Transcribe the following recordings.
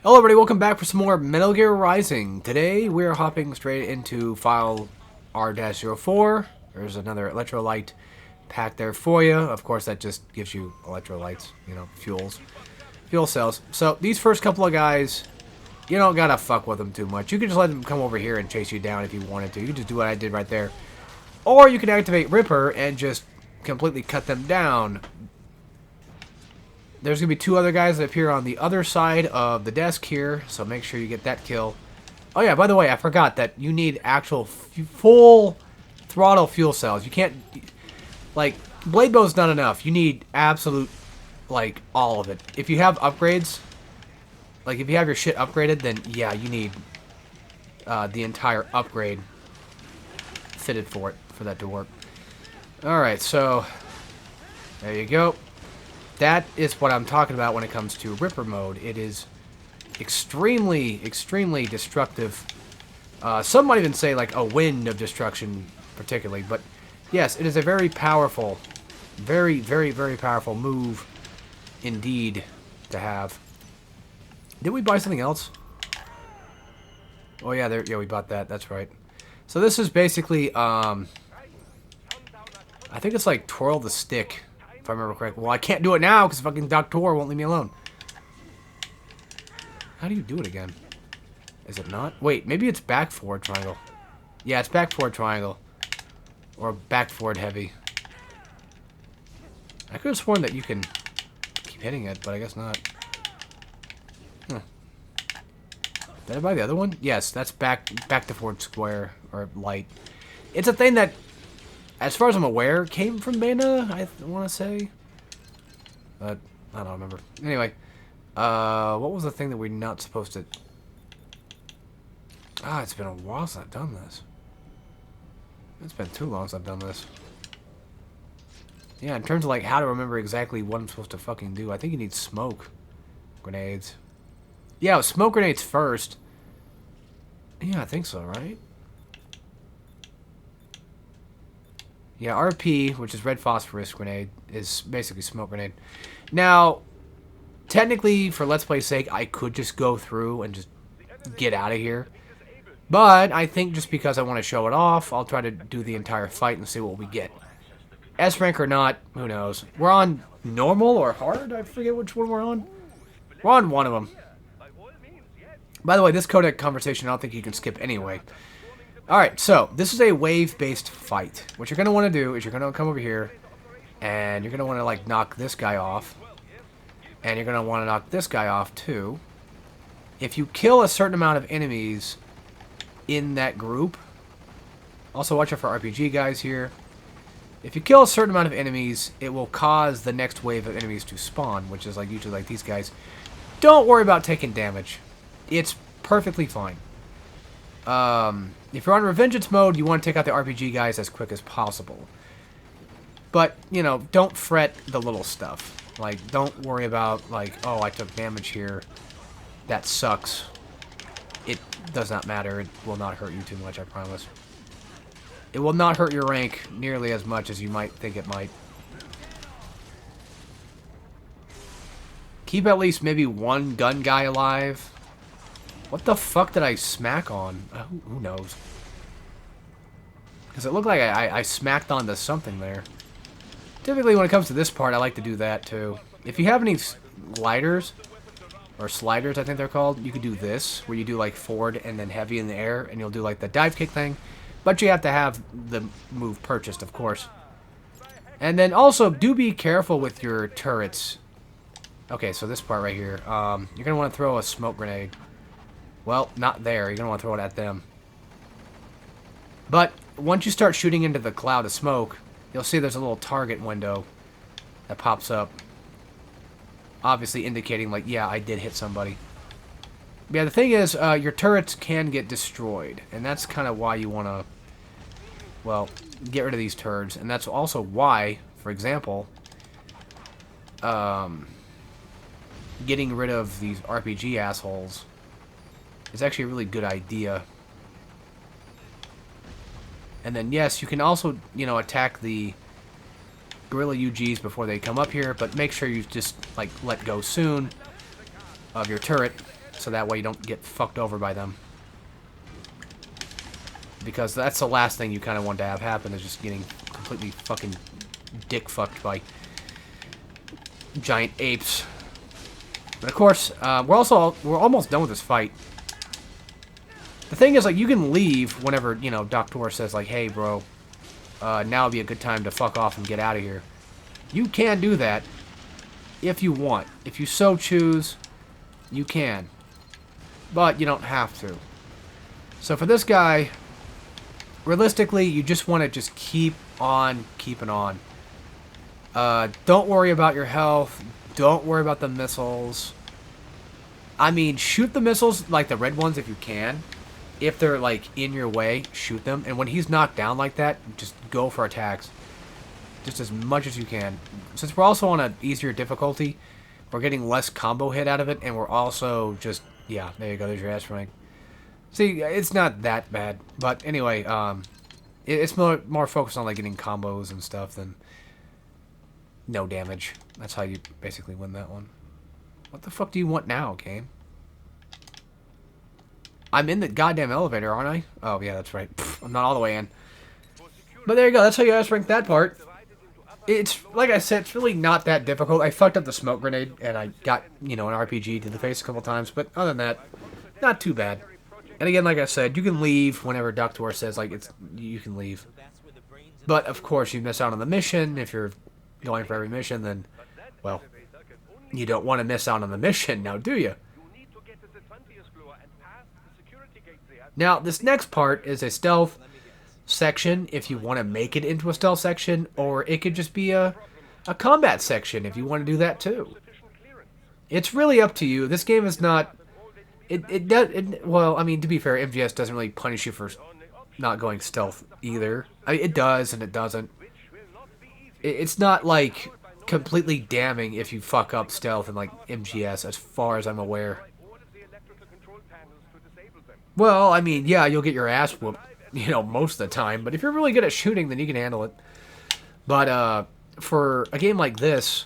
Hello everybody, welcome back for some more Metal Gear Rising. Today we're hopping straight into file R-04. There's another electrolyte pack there for you. Of course that just gives you electrolytes, fuel cells. So these first couple of guys, you don't gotta fuck with them too much. You can just let them come over here and chase you down if you wanted to. You can just do what I did right there. Or you can activate Ripper and just completely cut them down. There's going to be two other guys that appear on the other side of the desk here, so make sure you get that kill. Oh yeah, by the way, I forgot that you need actual full throttle fuel cells. You can't, like, blade bow's not enough. You need absolute, like, all of it. If you have upgrades, like if you have your shit upgraded, then yeah, you need the entire upgrade fitted for it, for that to work. Alright, so there you go. That is what I'm talking about when it comes to Ripper mode. It is extremely, extremely destructive. Some might even say like a wind of destruction particularly. But yes, it is a very powerful, very, very, very powerful move indeed to have. Did we buy something else? Oh yeah, yeah, we bought that. That's right. So this is basically, I think it's like twirl the stick. If I remember correctly. Well, I can't do it now because fucking Doctor won't leave me alone. How do you do it again? Is it not? Wait, maybe it's back forward triangle. Yeah, it's back forward triangle. Or back forward heavy. I could have sworn that you can keep hitting it, but I guess not. Huh. Did I buy the other one? Yes, that's back to forward square or light. It's a thing that, as far as I'm aware, came from Beta, I want to say. But I don't remember. Anyway, what was the thing that we're not supposed to... Ah, it's been a while since I've done this. It's been too long since I've done this. Yeah, in terms of like how to remember exactly what I'm supposed to fucking do, I think you need smoke grenades. Yeah, smoke grenades first. Yeah, I think so, right? Yeah, RP, which is red phosphorus grenade, is basically smoke grenade. Now, technically, for Let's Play's sake, I could just go through and just get out of here. But I think just because I want to show it off, I'll try to do the entire fight and see what we get. S rank or not, who knows. We're on normal or hard? I forget which one we're on. We're on one of them. By the way, this codec conversation I don't think you can skip anyway. Alright, so, this is a wave-based fight. What you're going to want to do is you're going to come over here, and you're going to want to, like, knock this guy off. And you're going to want to knock this guy off, too. If you kill a certain amount of enemies in that group, also watch out for RPG guys here. If you kill a certain amount of enemies, it will cause the next wave of enemies to spawn, which is, like, usually like these guys. Don't worry about taking damage. It's perfectly fine. If you're on Revengeance mode, you want to take out the RPG guys as quick as possible. But, you know, don't fret the little stuff. Like, don't worry about, like, oh, I took damage here. That sucks. It does not matter. It will not hurt you too much, I promise. It will not hurt your rank nearly as much as you might think it might. Keep at least maybe one gun guy alive. What the fuck did I smack on? Who knows? Because it looked like I smacked onto something there. Typically, when it comes to this part, I like to do that, too. If you have any gliders, or sliders, I think they're called, you could do this, where you do, like, forward and then heavy in the air, and you'll do, like, the dive kick thing. But you have to have the move purchased, of course. And then, also, do be careful with your turrets. Okay, so this part right here. You're going to want to throw a smoke grenade. Well, not there. You're going to want to throw it at them. But once you start shooting into the cloud of smoke, you'll see there's a little target window that pops up. Obviously indicating, like, yeah, I did hit somebody. But yeah, the thing is, your turrets can get destroyed. And that's kind of why you want to, well, get rid of these turds. And that's also why, for example, getting rid of these RPG assholes is actually a really good idea. And then, yes, you can also, you know, attack the Gorilla UGs before they come up here, but make sure you just, like, let go soon of your turret so that way you don't get fucked over by them. Because that's the last thing you kind of want to have happen, is just getting completely fucking dick fucked by giant apes. But of course, we're almost done with this fight. The thing is, like, you can leave whenever, you know, Doctor says, like, hey, bro, now would be a good time to fuck off and get out of here. You can do that if you want. If you so choose, you can. But you don't have to. So for this guy, realistically, you just want to just keep on keeping on. Don't worry about your health. Don't worry about the missiles. I mean, shoot the missiles, like the red ones, if you can. If they're, like, in your way, shoot them. And when he's knocked down like that, just go for attacks. Just as much as you can. Since we're also on an easier difficulty, we're getting less combo hit out of it. And we're also just... Yeah, there you go. There's your ass rank. See, it's not that bad. But anyway, it's more focused on, like, getting combos and stuff than no damage. That's how you basically win that one. What the fuck do you want now, game? I'm in the goddamn elevator, aren't I? Oh, yeah, that's right. Pfft, I'm not all the way in. But there you go. That's how you guys rank that part. It's, like I said, it's really not that difficult. I fucked up the smoke grenade, and I got, you know, an RPG to the face a couple times. But other than that, not too bad. And again, like I said, you can leave whenever Doctor says, like, you can leave. But, of course, you miss out on the mission. If you're going for every mission, then, well, you don't want to miss out on the mission, now do you? Now, this next part is a stealth section if you want to make it into a stealth section, or it could just be a combat section if you want to do that too. It's really up to you. This game is not... well, I mean, to be fair, MGS doesn't really punish you for not going stealth either. I mean, it does and it doesn't. It's not, like, completely damning if you fuck up stealth in, like, MGS, as far as I'm aware. Well, I mean, yeah, you'll get your ass whooped, you know, most of the time. But if you're really good at shooting, then you can handle it. But for a game like this,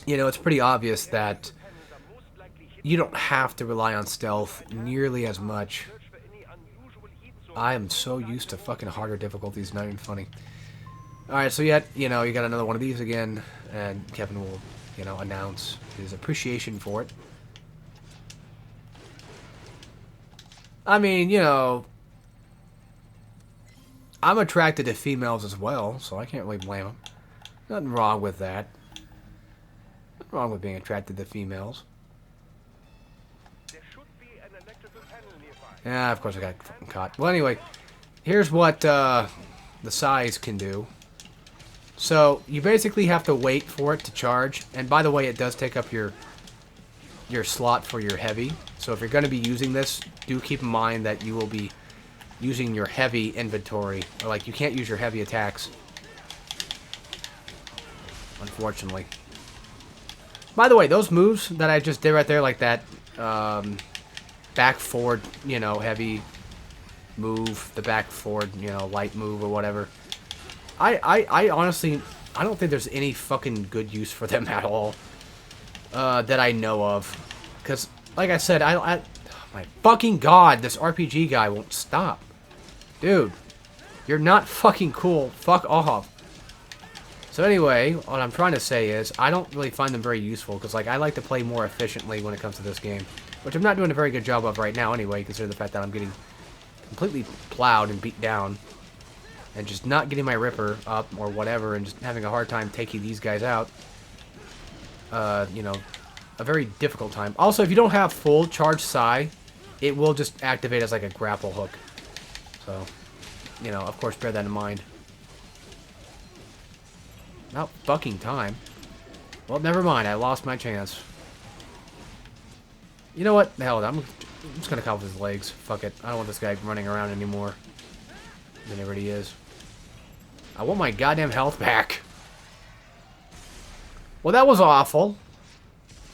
you know, it's pretty obvious that you don't have to rely on stealth nearly as much. I am so used to fucking harder difficulties, not even funny. Alright, so you know, you got another one of these again, and Kevin will, you know, announce his appreciation for it. I mean, you know, I'm attracted to females as well, so I can't really blame him. Nothing wrong with that. Nothing wrong with being attracted to females. Yeah, of course I got fucking caught. Well, anyway, here's what the size can do. So, you basically have to wait for it to charge. And by the way, it does take up your slot for your heavy. So if you're going to be using this, do keep in mind that you will be using your heavy inventory. Or, like, you can't use your heavy attacks. Unfortunately. By the way, those moves that I just did right there, like that back forward, you know, heavy move, the back forward, you know, light move or whatever. I honestly, I don't think there's any fucking good use for them at all that I know of. Because, like I said, oh my fucking god, this RPG guy won't stop. Dude, you're not fucking cool. Fuck off. So anyway, what I'm trying to say is, I don't really find them very useful, because, like, I like to play more efficiently when it comes to this game. Which I'm not doing a very good job of right now anyway, considering the fact that I'm getting completely plowed and beat down. And just not getting my Ripper up or whatever, and just having a hard time taking these guys out. You know, a very difficult time. Also, if you don't have full charge Psi, it will just activate as like a grapple hook. So, you know, of course, bear that in mind. About fucking time. Well, never mind. I lost my chance. You know what? The hell, I'm just gonna cut off his legs. Fuck it. I don't want this guy running around anymore. Than he already is. I want my goddamn health back. Well, that was awful.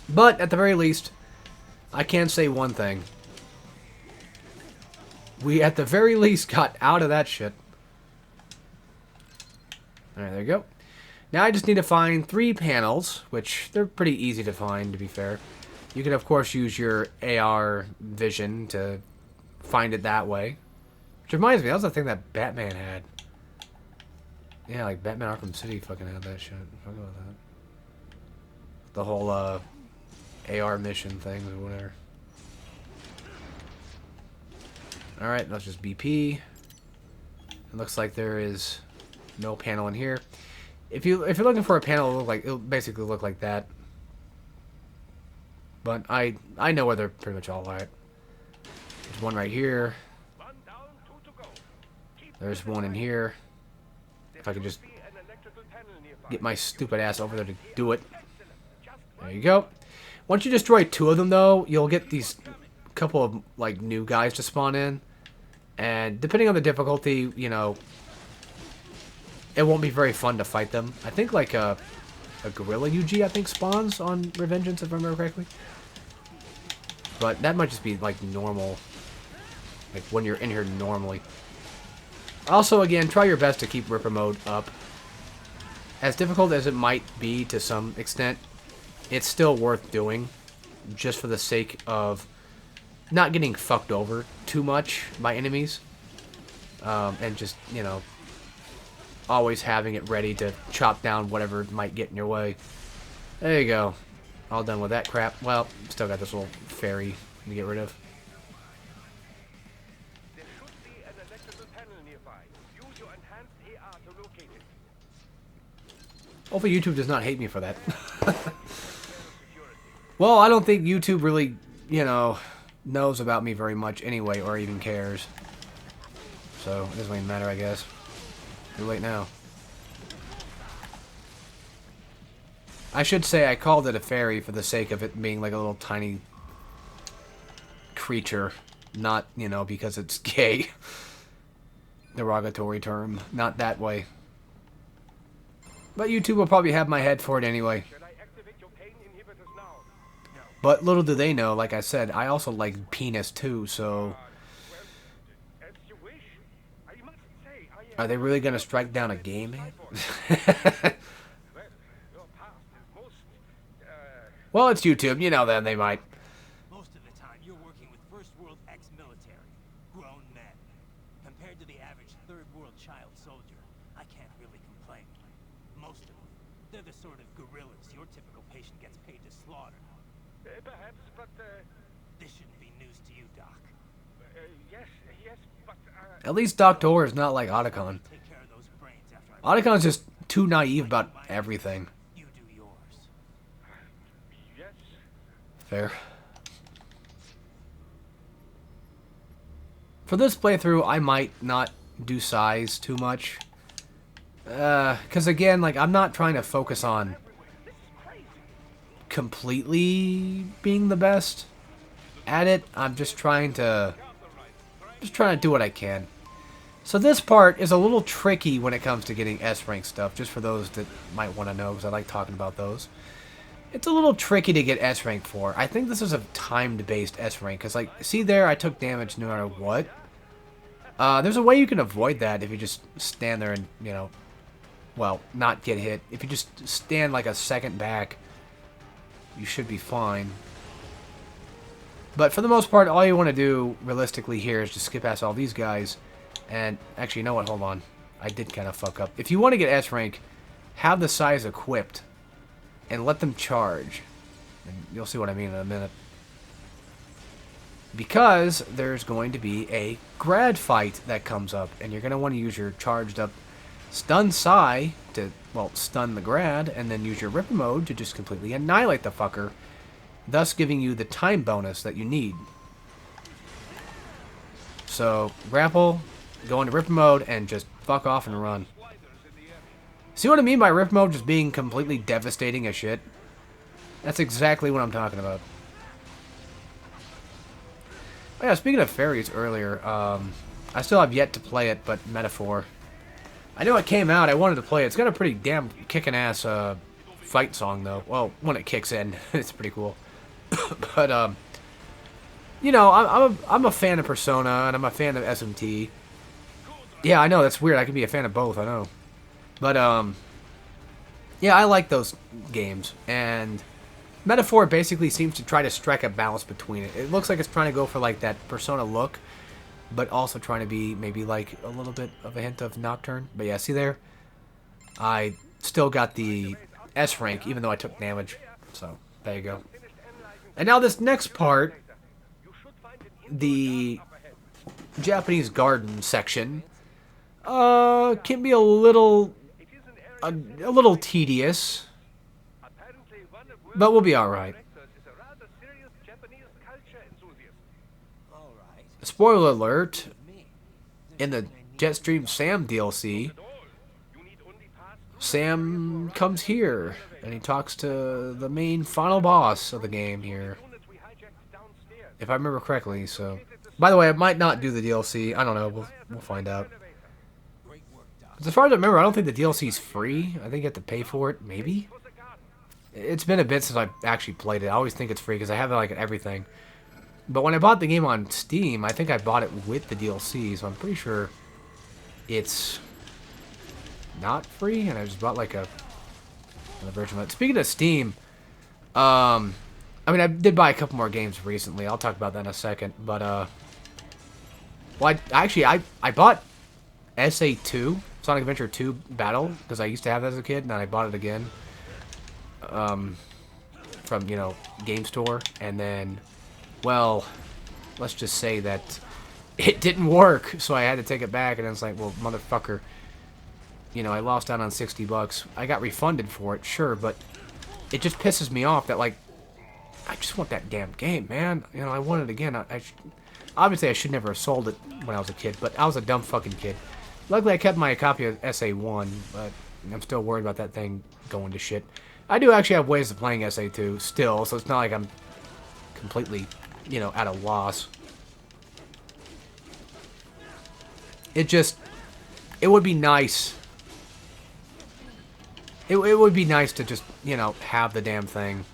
But, at the very least, I can say one thing. We, at the very least, got out of that shit. Alright, there you go. Now I just need to find 3 panels, which they're pretty easy to find, to be fair. You can, of course, use your AR vision to find it that way. Which reminds me, that was the thing that Batman had. Yeah, like Batman Arkham City fucking had that shit. Fuck about that. The whole AR mission things or whatever. Alright, that's just BP. It looks like there is no panel in here. If you're looking for a panel, it'll basically look like that. But I know where they're pretty much all at. There's one right here. There's one in here. If I could just get my stupid ass over there to do it. There you go. Once you destroy 2 of them, though, you'll get these couple of like new guys to spawn in. And depending on the difficulty, you know, it won't be very fun to fight them. I think like a gorilla UG, I think, spawns on Revengeance, if I remember correctly. But that might just be like normal. Like when you're in here normally. Also, again, try your best to keep Ripper mode up. As difficult as it might be to some extent, it's still worth doing. Just for the sake of not getting fucked over too much by enemies. And just, you know, always having it ready to chop down whatever might get in your way. There you go. All done with that crap. Well, still got this little fairy to get rid of. There should be an electrical panel nearby. Use your enhanced AR to locate it. Hopefully YouTube does not hate me for that. Well, I don't think YouTube really, you know, knows about me very much anyway, or even cares. So, it doesn't even matter, I guess. Too late now. I should say I called it a fairy for the sake of it being like a little tiny creature. Not, you know, because it's gay. Derogatory term. Not that way. But YouTube will probably have my head for it anyway. But little do they know, like I said, I also like penis too, so... Are they really going to strike down a gay man? Well, it's YouTube, you know them, they might. Most of the time, you're working with first world ex-military, grown men. Compared to the average third world child soldier, I can't really complain. Most of them, they're the sort of gorillas your typical patient gets paid to slaughter. Perhaps, but This shouldn't be news to you, Doc. yes, but At least Doctor is not like Otacon. Take care of those brains after I... Otacon's just too naive about everything. You do yours. yes. Fair. For this playthrough, I might not do size too much. Because again, like, I'm not trying to focus on completely being the best at it. I'm just trying to do what I can. So this part is a little tricky when it comes to getting S-rank stuff, just for those that might want to know, because I like talking about those. It's a little tricky to get S-rank for. I think this is a timed-based S-rank, because, like, see there, I took damage no matter what. There's a way you can avoid that if you just stand there and, you know, well, not get hit. If you just stand, like, a second back, you should be fine. But for the most part, all you want to do, realistically, here is just skip past all these guys. And, actually, you know what? Hold on. I did kind of fuck up. If you want to get S-rank, have the size equipped. And let them charge. And you'll see what I mean in a minute. Because there's going to be a grad fight that comes up. And you're going to want to use your charged up stun Psy to, well, stun the grad. And then use your Ripper mode to just completely annihilate the fucker. Thus giving you the time bonus that you need. So, grapple, go into Ripper mode, and just fuck off and run. See what I mean by Ripper mode just being completely devastating as shit? That's exactly what I'm talking about. Oh yeah, speaking of fairies earlier, I still have yet to play it, but Metaphor. I know it came out, I wanted to play it. It's got a pretty damn kicking ass fight song, though. Well, when it kicks in, it's pretty cool. But, you know, I'm a fan of Persona, and I'm a fan of SMT. Yeah, I know, that's weird. I can be a fan of both, I know. But, yeah, I like those games. And Metaphor basically seems to try to strike a balance between it. It looks like it's trying to go for like that Persona look, but also trying to be maybe like a little bit of a hint of Nocturne. But yeah, see there? I still got the S rank, even though I took damage. So, there you go. And now this next part, the Japanese garden section, can be a little tedious, but we'll be alright. Spoiler alert, in the Jetstream Sam DLC, Sam comes here, and he talks to the main final boss of the game here. If I remember correctly, so... By the way, I might not do the DLC. I don't know. We'll find out. As far as I remember, I don't think the DLC is free. I think you have to pay for it, maybe? It's been a bit since I've actually played it. I always think it's free because I have like everything. But when I bought the game on Steam, I think I bought it with the DLC, so I'm pretty sure it's not free, and I just bought like another version of it. Speaking of Steam, I mean, I did buy a couple more games recently. I'll talk about that in a second, but well, I bought SA2, Sonic Adventure 2 Battle, because I used to have that as a kid, and then I bought it again from, you know, Game Store, and then, well, let's just say that it didn't work, so I had to take it back, and it's like, well, motherfucker, you know, I lost out on 60 bucks. I got refunded for it, sure, but it just pisses me off that, like, I just want that damn game, man. You know, I want it again. Obviously, I should never have sold it when I was a kid, but I was a dumb fucking kid. Luckily, I kept my copy of SA1, but I'm still worried about that thing going to shit. I do actually have ways of playing SA2 still, so it's not like I'm completely, you know, at a loss. It would be nice. It would be nice to just, you know, have the damn thing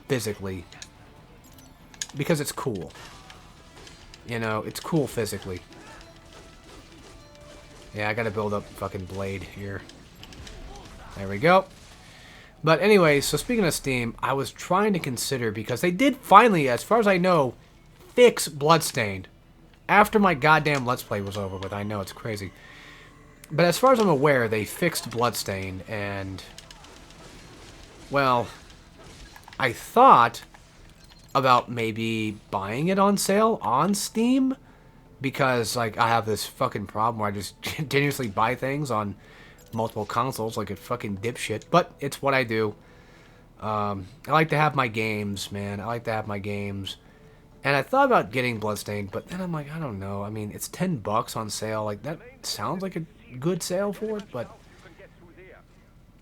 physically. Because it's cool. You know, it's cool physically. Yeah, I gotta build up fucking Blade here. There we go. But anyway, so speaking of Steam, I was trying to consider, because they did finally, as far as I know, fix Bloodstained. After my goddamn Let's Play was over with. I know, it's crazy. But as far as I'm aware, they fixed Bloodstained, and... well, I thought about maybe buying it on sale on Steam, because, like, I have this fucking problem where I just continuously buy things on multiple consoles like a fucking dipshit, but it's what I do. I like to have my games, man. I like to have my games. And I thought about getting Bloodstained, but then I'm like, I don't know. I mean, it's 10 bucks on sale. Like, that sounds like a good sale for it, but...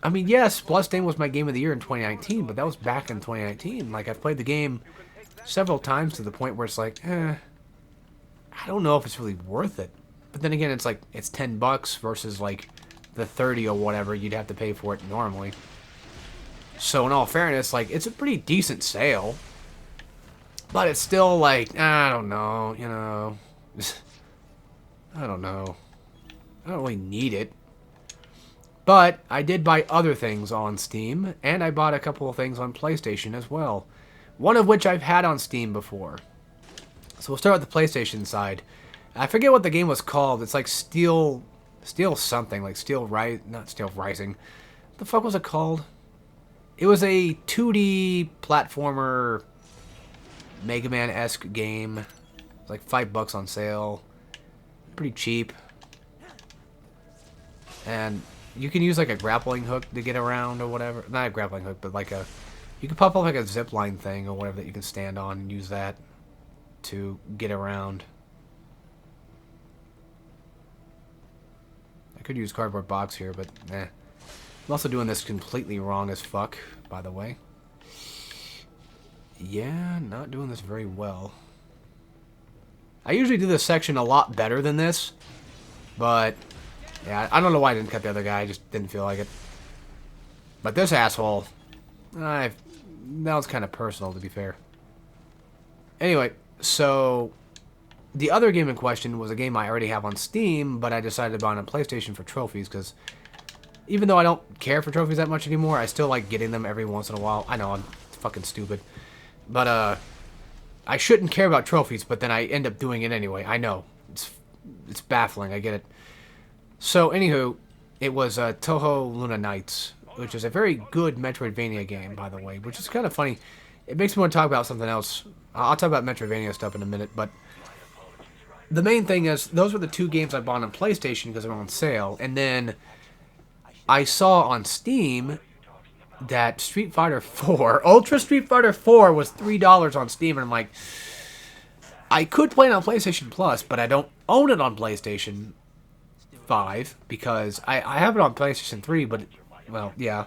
I mean, yes, Bloodstained was my game of the year in 2019, but that was back in 2019. Like, I've played the game several times to the point where it's like, I don't know if it's really worth it. But then again, it's like, it's 10 bucks versus, like, the 30 or whatever you'd have to pay for it normally. So, in all fairness, like, it's a pretty decent sale. But it's still like, I don't know, you know. I don't know. I don't really need it. But I did buy other things on Steam, and I bought a couple of things on PlayStation as well. One of which I've had on Steam before. So we'll start with the PlayStation side. I forget what the game was called. It's like Steel something, like not Steel Rising. What the fuck was it called? It was a 2D platformer Mega Man-esque game. It was like $5 on sale. Pretty cheap. And you can use like a grappling hook to get around or whatever. Not a grappling hook, but like a... You can pop up like a zipline thing or whatever that you can stand on and use that to get around. I could use cardboard box here, but eh. I'm also doing this completely wrong as fuck, by the way. Yeah, not doing this very well. I usually do this section a lot better than this, but yeah, I don't know why I didn't cut the other guy. I just didn't feel like it. But this asshole, that was kind of personal, to be fair. Anyway, so the other game in question was a game I already have on Steam, but I decided to buy it on PlayStation for trophies, because even though I don't care for trophies that much anymore, I still like getting them every once in a while. I know, I'm fucking stupid. But, I shouldn't care about trophies, but then I end up doing it anyway. I know. It's baffling. I get it. So, anywho, it was Toho Luna Nights, which is a very good Metroidvania game, by the way, which is kind of funny. It makes me want to talk about something else. I'll talk about Metroidvania stuff in a minute, but the main thing is, those were the 2 games I bought on PlayStation because they were on sale, and then I saw on Steam that Street Fighter 4, Ultra Street Fighter 4 was $3 on Steam, and I'm like, I could play it on PlayStation Plus, but I don't own it on PlayStation 5, because I have it on PlayStation 3, but, well, yeah.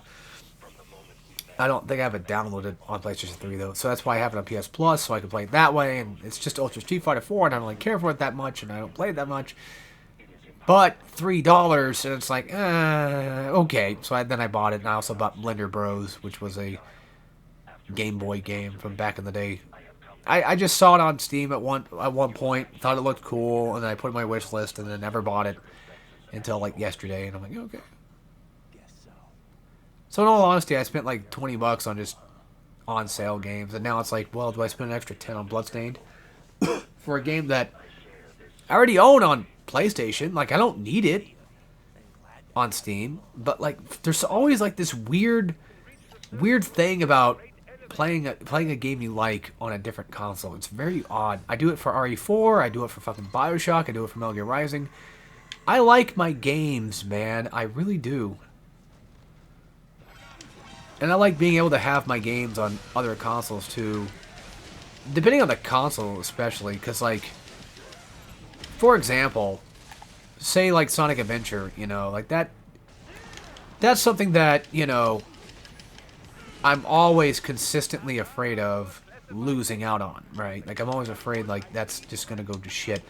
I don't think I have it downloaded on PlayStation 3, though, so that's why I have it on PS Plus, so I can play it that way, and it's just Ultra Street Fighter 4, and I don't really care for it that much, and I don't play it that much. But $3, and it's like, okay. So then I bought it, and I also bought Blender Bros, which was a Game Boy game from back in the day. I just saw it on Steam at one point, thought it looked cool, and then I put it in my wish list, and then never bought it until like yesterday, and I'm like, okay. So in all honesty, I spent like $20 on just on sale games, and now it's like, well, do I spend an extra 10 on Bloodstained for a game that I already own on PlayStation? Like, I don't need it on Steam, but like, there's always like this weird thing about playing a game you like on a different console. It's very odd. I do it for RE4, I do it for fucking BioShock, I do it for Metal Gear Rising. I like my games, man. I really do. And I like being able to have my games on other consoles too. Depending on the console, especially, because like, for example, say like Sonic Adventure, you know, like that's something that, you know, I'm always consistently afraid of losing out on, right? Like, I'm always afraid, like, that's just gonna go to shit.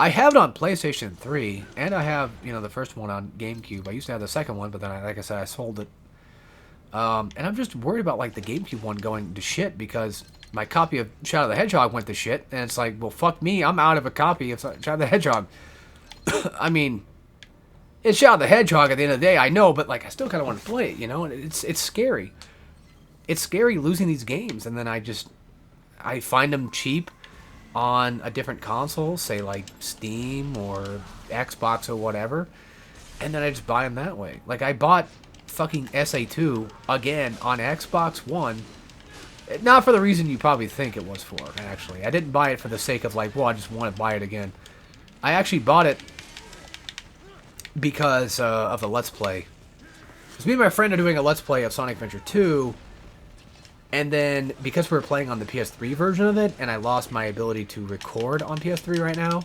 I have it on PlayStation 3, and I have, you know, the first one on GameCube. I used to have the second one, but then, like I said, I sold it. And I'm just worried about, like, the GameCube one going to shit, because my copy of Shadow the Hedgehog went to shit, and it's like, well, fuck me, I'm out of a copy of Shadow the Hedgehog. I mean, it's Shadow the Hedgehog at the end of the day, I know, but, like, I still kind of want to play it, you know? And it's scary. It's scary losing these games, and then I find them cheap on a different console, say like Steam or Xbox or whatever, and then I just buy them that way. Like, I bought fucking SA2 again on Xbox One, not for the reason you probably think it was for, actually. I didn't buy it for the sake of like, well, I just want to buy it again. I actually bought it because of the Let's Play. Because me and my friend are doing a Let's Play of Sonic Adventure 2, and then, because we're playing on the PS3 version of it, and I lost my ability to record on PS3 right now,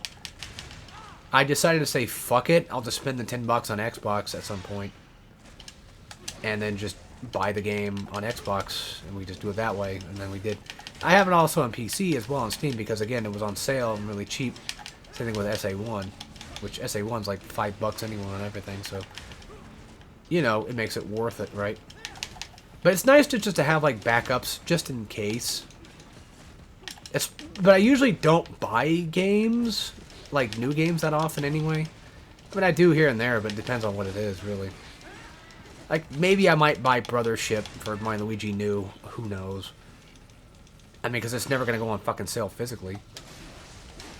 I decided to say, fuck it, I'll just spend the $10 on Xbox at some point, and then just buy the game on Xbox, and we just do it that way, and then we did. I have it also on PC as well on Steam, because again, it was on sale and really cheap. Same thing with SA1, which SA1's like $5 anyway on everything, so, you know, it makes it worth it, right? But it's nice to just to have like backups just in case. But I usually don't buy games, like new games, that often anyway. I mean, I do here and there, but it depends on what it is, really. Like, maybe I might buy Brothership for my Luigi New. Who knows? I mean, because it's never going to go on fucking sale physically.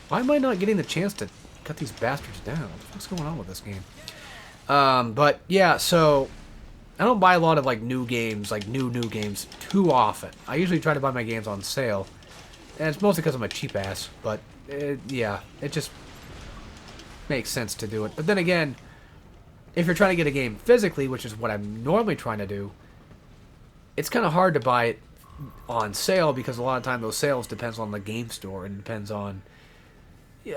Why am I not getting the chance to cut these bastards down? What's going on with this game? But, yeah, so I don't buy a lot of, like, new games, like, new games too often. I usually try to buy my games on sale. And it's mostly because I'm a cheap ass. But, yeah, it just makes sense to do it. But then again, if you're trying to get a game physically, which is what I'm normally trying to do, it's kind of hard to buy it on sale, because a lot of time those sales depends on the game store, and depends on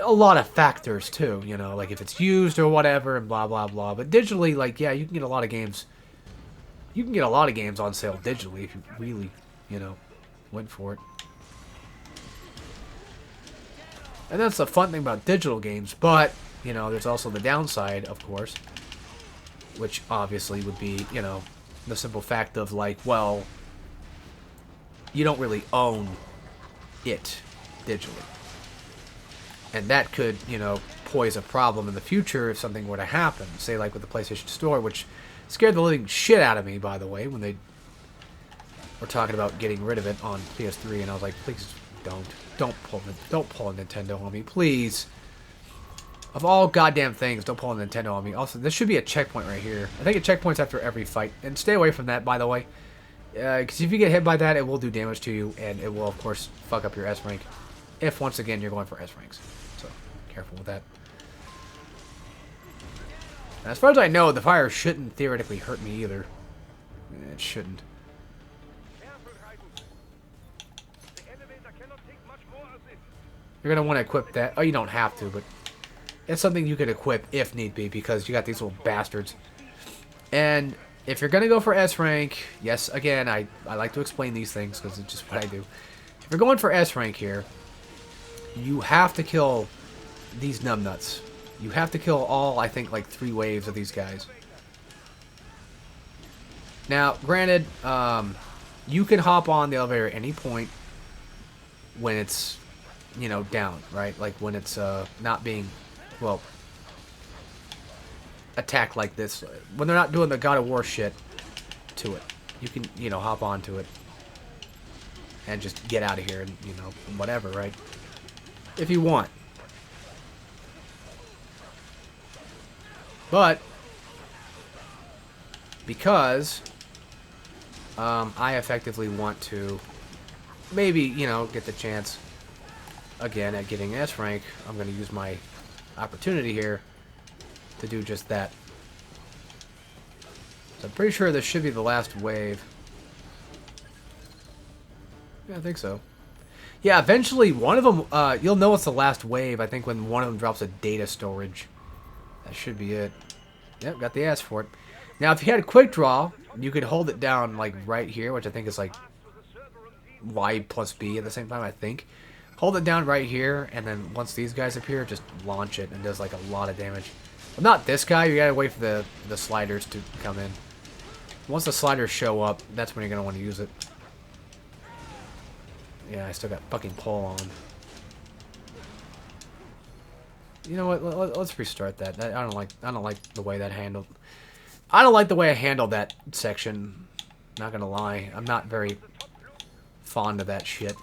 a lot of factors, too. You know, like if it's used or whatever, and blah, blah, blah. But digitally, like, yeah, you can get a lot of games. You can get a lot of games on sale digitally if you really, you know, went for it. And that's the fun thing about digital games, but, you know, there's also the downside, of course, which obviously would be, you know, the simple fact of, like, well, you don't really own it digitally. And that could, you know, pose a problem in the future if something were to happen. Say, like, with the PlayStation Store, which scared the living shit out of me, by the way, when they were talking about getting rid of it on PS3, and I was like, please don't pull a Nintendo on me, please. Of all goddamn things, don't pull a Nintendo on me. Also, this should be a checkpoint right here. I think it checkpoints after every fight, and stay away from that, by the way, because if you get hit by that, it will do damage to you, and it will, of course, fuck up your S rank. If once again you're going for S ranks, so careful with that. And as far as I know, the fire shouldn't theoretically hurt me either. It shouldn't. Careful, Raiden. The elevator cannot take much more of this. You're gonna want to equip that. Oh, you don't have to, but it's something you could equip if need be, because you got these little bastards. And if you're gonna go for S rank, yes, again, I like to explain these things because it's just what I do. If you're going for S rank here, you have to kill these numbnuts. You have to kill all, I think, like 3 waves of these guys. Now, granted, you can hop on the elevator at any point when it's, you know, down, right? Like when it's not being, well, attacked like this. When they're not doing the God of War shit to it. You can, you know, hop onto it and just get out of here and, you know, whatever, right? If you want. But because I effectively want to maybe, you know, get the chance again at getting S rank, I'm going to use my opportunity here to do just that. So I'm pretty sure this should be the last wave. Yeah, I think so. Yeah, eventually one of them, you'll know it's the last wave, I think, when one of them drops a data storage. That should be it. Yep, got the ass for it. Now, if you had a quick draw, you could hold it down, like, right here, which I think is, like, Y plus B at the same time, I think. Hold it down right here, and then once these guys appear, just launch it, and it does, like, a lot of damage. Well, not this guy. You gotta wait for the sliders to come in. Once the sliders show up, that's when you're gonna want to use it. Yeah, I still got fucking pole on. You know what? Let's restart that. I don't like the way that handled. I don't like the way I handled that section. Not gonna lie, I'm not very fond of that shit.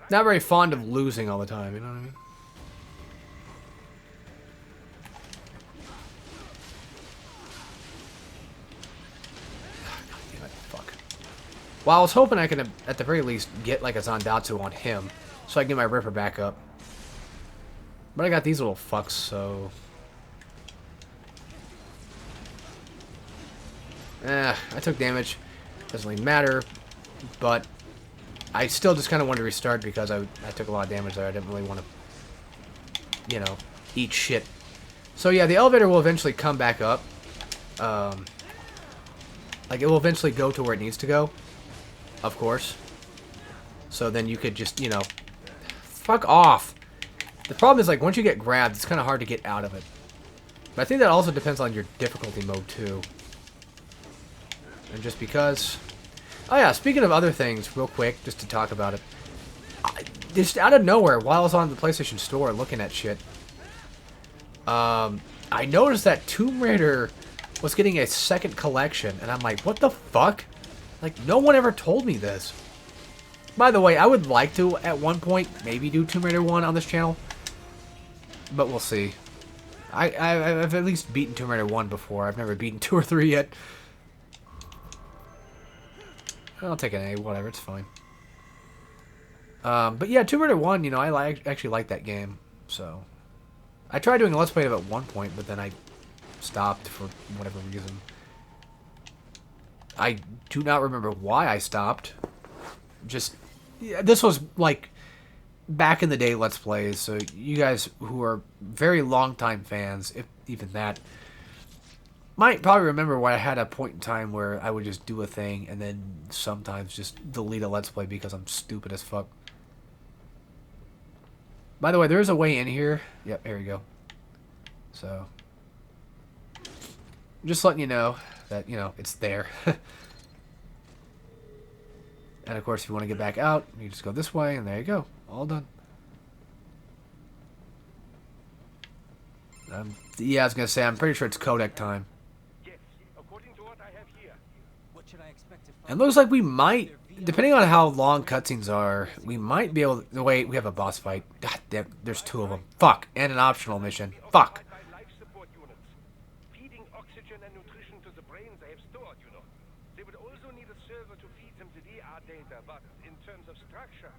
Not very fond of losing all the time. You know what I mean? Damn it, fuck. Well, I was hoping I could, at the very least, get like a Zandatsu on him, so I can get my Ripper back up. But I got these little fucks, so... I took damage. Doesn't really matter. But I still just kind of wanted to restart because I took a lot of damage there. I didn't really want to, you know, eat shit. So yeah, the elevator will eventually come back up. Like, it will eventually go to where it needs to go. Of course. So then you could just, you know... Fuck off! The problem is, like, once you get grabbed, it's kind of hard to get out of it. But I think that also depends on your difficulty mode, too. And just because... Oh yeah, speaking of other things, real quick, just to talk about it. Just out of nowhere, while I was on the PlayStation Store looking at shit, I noticed that Tomb Raider was getting a second collection, and I'm like, what the fuck? Like, no one ever told me this. By the way, I would like to, at one point, maybe do Tomb Raider 1 on this channel. But we'll see. I've at least beaten Tomb Raider 1 before. I've never beaten 2 or 3 yet. I'll take an A, whatever, it's fine. But yeah, Tomb Raider 1, you know, I actually like that game, so... I tried doing a Let's Play of it at one point, but then I stopped for whatever reason. I do not remember why I stopped. Just... Yeah, this was, like, back in the day Let's Plays, so you guys who are very long-time fans, if even that... might probably remember why I had a point in time where I would just do a thing and then sometimes just delete a Let's Play because I'm stupid as fuck. By the way, there is a way in here. Yep, here you go. So, just letting you know that, you know, it's there. And of course, if you want to get back out, you just go this way and there you go. All done. Yeah, I was going to say, I'm pretty sure it's codec time. Yes, according to what I have here, It looks like we might, depending on how long cutscenes are, we might be able to... Wait, we have a boss fight. God damn, there's 2 of them. Fuck. And an optional mission. Fuck. By life support units. Feeding oxygen and nutrition to the brains they have stored, you know. They would also need a server to feed them the DR data, but in terms of structure,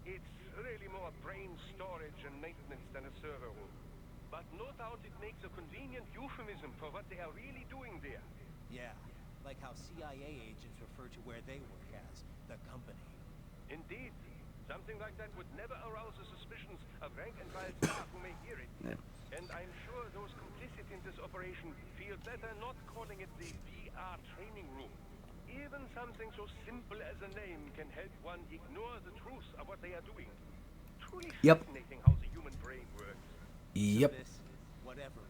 it's really more brain storage and maintenance than a server room. But no doubt it makes a convenient euphemism for what they are really doing there. Yeah, like how CIA agents refer to where they work as the company. Indeed. Something like that would never arouse the suspicions of rank-and-file staff who may hear it. Yeah. And I'm sure those complicit in this operation feel better not calling it the VR training room. Even something so simple as a name can help one ignore the truth of what they are doing. Truly Yep. fascinating how the human brain works. Yep. This, whatever.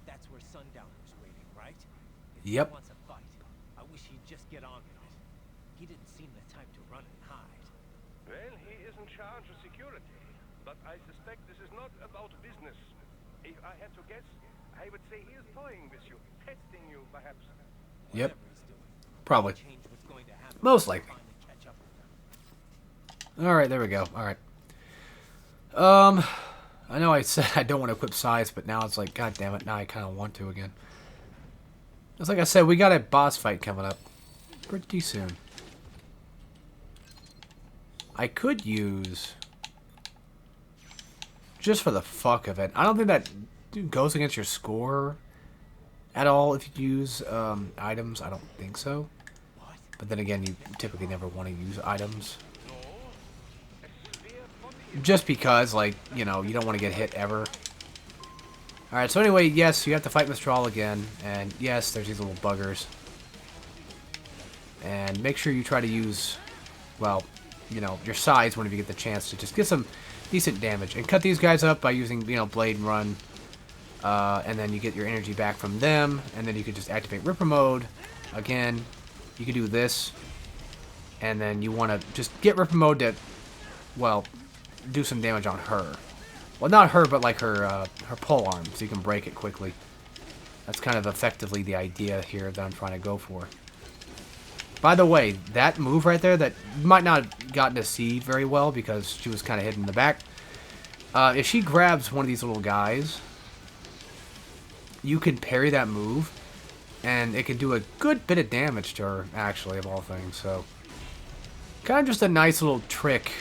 That's where Sundowner's waiting, right? If Yep. He wants a fight. I wish he'd just get on with it. He didn't seem the type to run and hide. Well, he is in charge of security, but I suspect this is not about business. If I had to guess, I would say he is toying with you, testing you, perhaps. Yep. Whatever he's doing. Probably. Change what's going to happen. Most likely. Finally catch up with them. Alright, there we go. Alright. I know I said I don't want to equip size, but now it's like, god damn it, now I kind of want to again. It's like I said, we got a boss fight coming up pretty soon. I could use, just for the fuck of it, I don't think that goes against your score at all if you use items. I don't think so. But then again, you typically never want to use items. Just because, like, you know, you don't want to get hit ever. Alright, so anyway, yes, you have to fight Mistral again. And yes, there's these little buggers. And make sure you try to use, well, you know, your size whenever you get the chance to just get some decent damage. And cut these guys up by using, you know, Blade and Run. And then you get your energy back from them. And then you can just activate Ripper Mode. Again, you can do this. And then you want to just get Ripper Mode to, well, do some damage on her. Well, not her, but like her pole arm, so you can break it quickly. That's kind of effectively the idea here that I'm trying to go for. By the way, that move right there that you might not have gotten to see very well because she was kind of hidden in the back. If she grabs one of these little guys, you can parry that move, and it can do a good bit of damage to her, actually, of all things. So, kind of just a nice little trick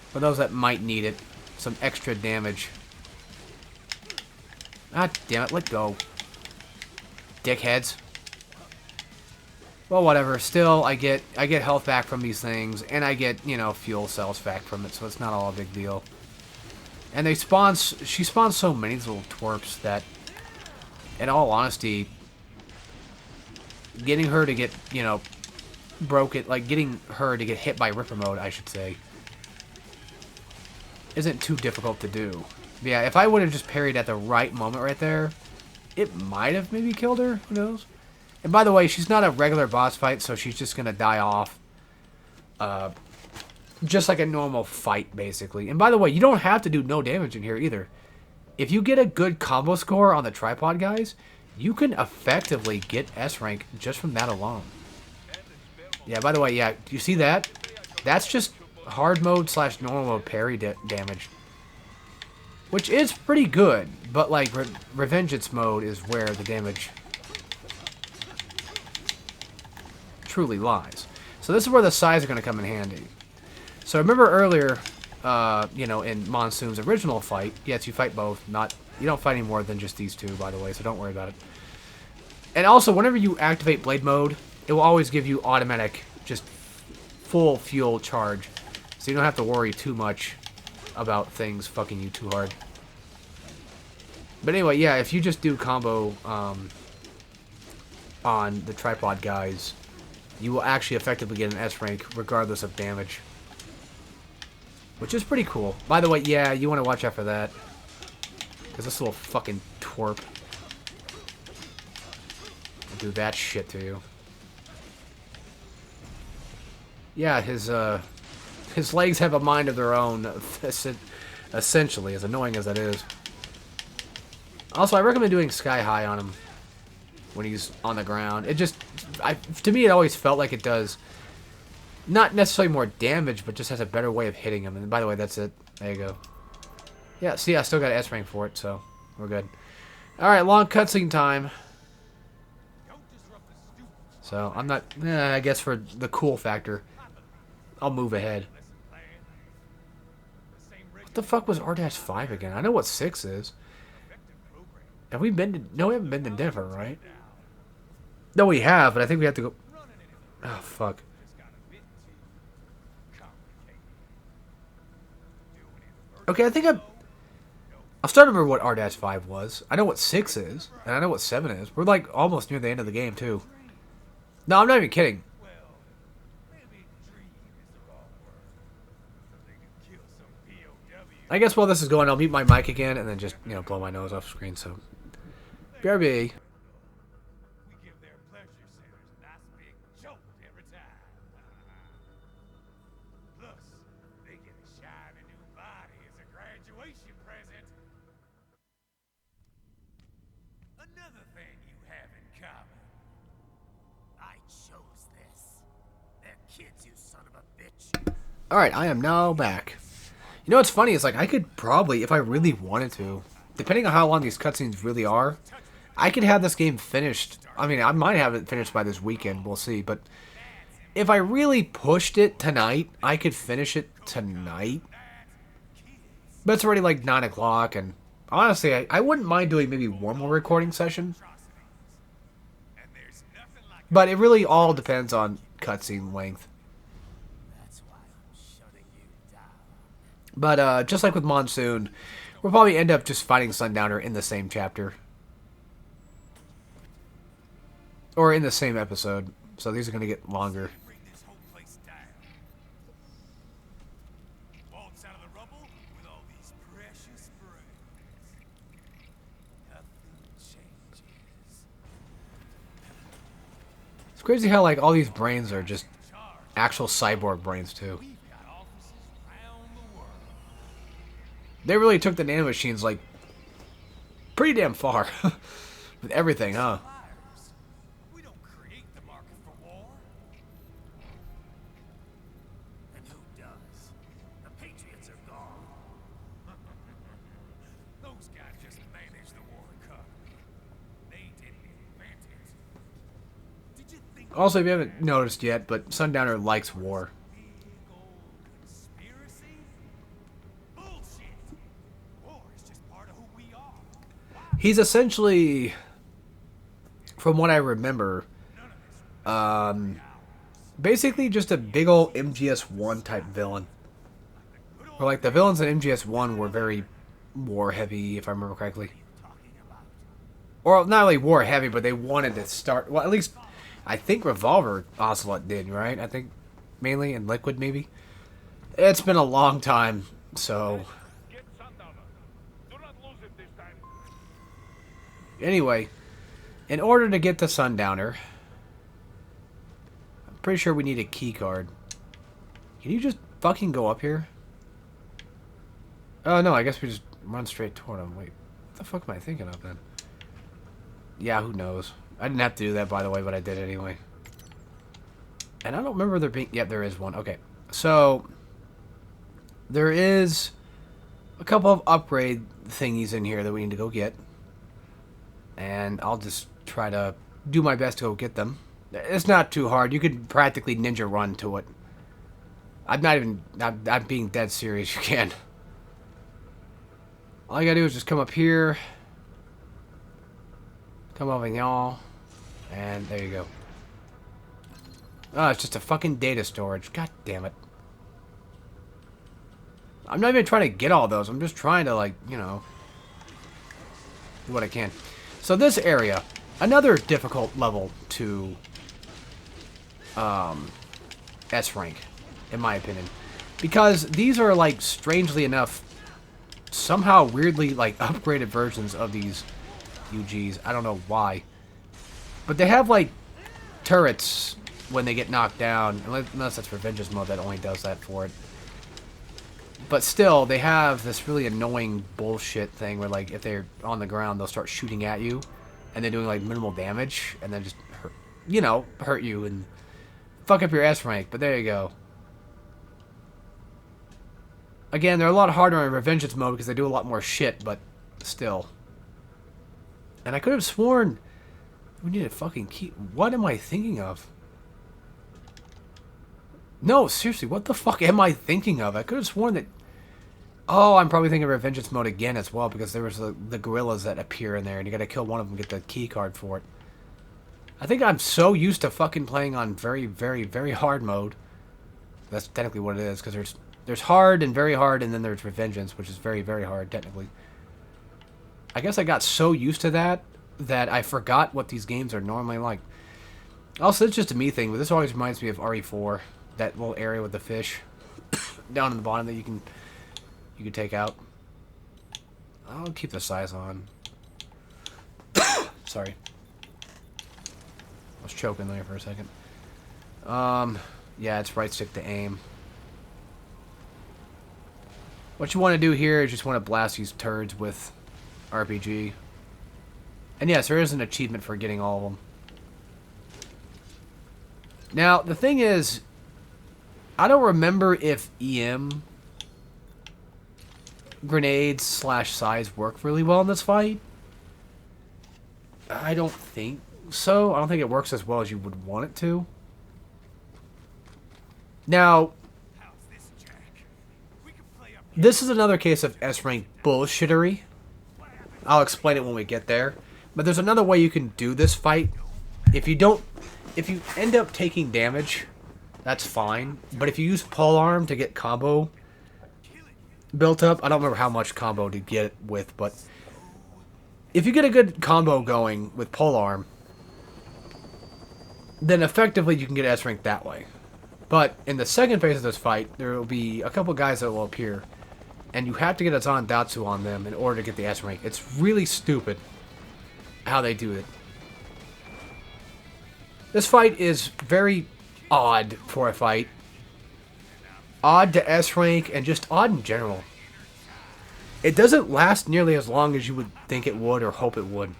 for those that might need it. Some extra damage. Ah, damn it, let go. Dickheads. Well, whatever. Still, I get health back from these things, and I get, you know, fuel cells back from it, so it's not all a big deal. And they spawn, she spawns so many of these little twerps that, in all honesty, getting her to get, you know, getting her to get hit by Ripper Mode, I should say, isn't too difficult to do. Yeah, if I would have just parried at the right moment right there, it might have maybe killed her. Who knows? And by the way, she's not a regular boss fight, so she's just going to die off. Just like a normal fight, basically. And by the way, you don't have to do no damage in here either. If you get a good combo score on the tripod guys, you can effectively get S rank just from that alone. Yeah, by the way, yeah, do you see that? That's just hard mode / normal mode parry damage. Which is pretty good, but like Revengeance mode is where the damage truly lies. So this is where the size are going to come in handy. So remember earlier, you know, in Monsoon's original fight, yes, you fight both. You don't fight any more than just these two, by the way, so don't worry about it. And also, whenever you activate Blade mode, it will always give you automatic, just full fuel charge. So you don't have to worry too much about things fucking you too hard. But anyway, yeah, if you just do combo on the tripod guys, you will actually effectively get an S rank regardless of damage. Which is pretty cool. By the way, yeah, you want to watch out for that. Because this little fucking twerp will do that shit to you. Yeah, his legs have a mind of their own, essentially, as annoying as that is. Also, I recommend doing Sky High on him. when he's on the ground. It just, to me, it always felt like it does not necessarily more damage, but just has a better way of hitting him. And by the way, that's it. There you go. Yeah, see, I still got S rank for it, so we're good. Alright, long cutscene time. So, I'm not... I guess for the cool factor, I'll move ahead. What the fuck was R-5 again? I know what 6 is. Have we been to... No, we haven't been to Denver, right? No, we have, but I think we have to go... Oh, fuck. Okay, I think I'll start to remember what R-5 was. I know what 6 is, and I know what 7 is. We're like almost near the end of the game, too. No, I'm not even kidding. I guess while this is going, I'll mute my mic again and then just, you know, blow my nose off screen, so... BRB. Another thing you have in common. I chose this. They're kids, you son of a bitch. Alright, I am now back. You know what's funny is, like, I could probably, if I really wanted to, depending on how long these cutscenes really are, I could have this game finished. I mean, I might have it finished by this weekend, we'll see, but if I really pushed it tonight, I could finish it tonight. But it's already like 9 o'clock, and honestly, I wouldn't mind doing maybe one more recording session. But it really all depends on cutscene length. But just like with Monsoon, we'll probably end up just fighting Sundowner in the same chapter. Or in the same episode. So these are going to get longer. It's crazy how, like, all these brains are just actual cyborg brains, too. They really took the nanomachines, like, pretty damn far. With everything, huh? We don't create the market for war. And who does? The Patriots are gone. Those guys just managed the war economy. They didn't invent it. Did you think... Also, if you haven't noticed yet, but Sundowner likes war. He's essentially, from what I remember, basically just a big old MGS1 type villain. Or like the villains in MGS1 were very war heavy, if I remember correctly. Or not really war heavy, but they wanted to start. Well, at least I think Revolver Ocelot did, right? I think mainly, and Liquid maybe. It's been a long time, so. Anyway, in order to get the Sundowner, I'm pretty sure we need a key card. Can you just fucking go up here? Oh, no, I guess we just run straight toward him. Wait, what the fuck am I thinking of then? Yeah, who knows? I didn't have to do that, by the way, but I did anyway. And I don't remember there being... Yep, there is one. Okay, so there is a couple of upgrade thingies in here that we need to go get. And I'll just try to do my best to go get them. It's not too hard. You could practically ninja run to it. I'm not even... I'm being dead serious. You can. All you gotta do is just come up here. Come over y'all. And there you go. Oh, it's just a fucking data storage. God damn it. I'm not even trying to get all those. I'm just trying to, like, you know, do what I can. So this area, another difficult level to S rank, in my opinion. Because these are, like, strangely enough, somehow weirdly, like, upgraded versions of these UGs. I don't know why. But they have, like, turrets when they get knocked down. Unless that's Revengeance mode that only does that for it. But still, they have this really annoying bullshit thing where, like, if they're on the ground, they'll start shooting at you. and then doing like minimal damage, and then just hurt, you know, hurt you and fuck up your S rank. But there you go. Again, they're a lot harder in Revengeance mode because they do a lot more shit, but still. And I could have sworn we need a fucking key. What am I thinking of? No, seriously, what the fuck am I thinking of? I could have sworn that... Oh, I'm probably thinking of Revengeance mode again as well, because there was the gorillas that appear in there, and you gotta kill one of them to get the key card for it. I think I'm so used to fucking playing on very, very, very hard mode. That's technically what it is, because there's hard and very hard, and then there's Revengeance, which is very, very hard, technically. I guess I got so used to that I forgot what these games are normally like. Also, it's just a me thing, but this always reminds me of RE4. That little area with the fish down in the bottom that you can take out. I'll keep the size on. Sorry. I was choking there for a second. Yeah, it's right stick to aim. What you want to do here is just want to blast these turds with RPG. And yes, there is an achievement for getting all of them. Now, the thing is, I don't remember if EM grenades / size work really well in this fight. I don't think so. I don't think it works as well as you would want it to. Now, this is another case of S-rank bullshittery. I'll explain it when we get there. But there's another way you can do this fight. If you end up taking damage, that's fine. But if you use polearm to get combo built up, I don't remember how much combo to get it with, but if you get a good combo going with polearm, then effectively you can get S rank that way. But in the second phase of this fight, there will be a couple guys that will appear, and you have to get a Zandatsu on them in order to get the S rank. It's really stupid how they do it. This fight is very odd for a fight. Odd to S rank, and just odd in general. It doesn't last nearly as long as you would think it would or hope it would.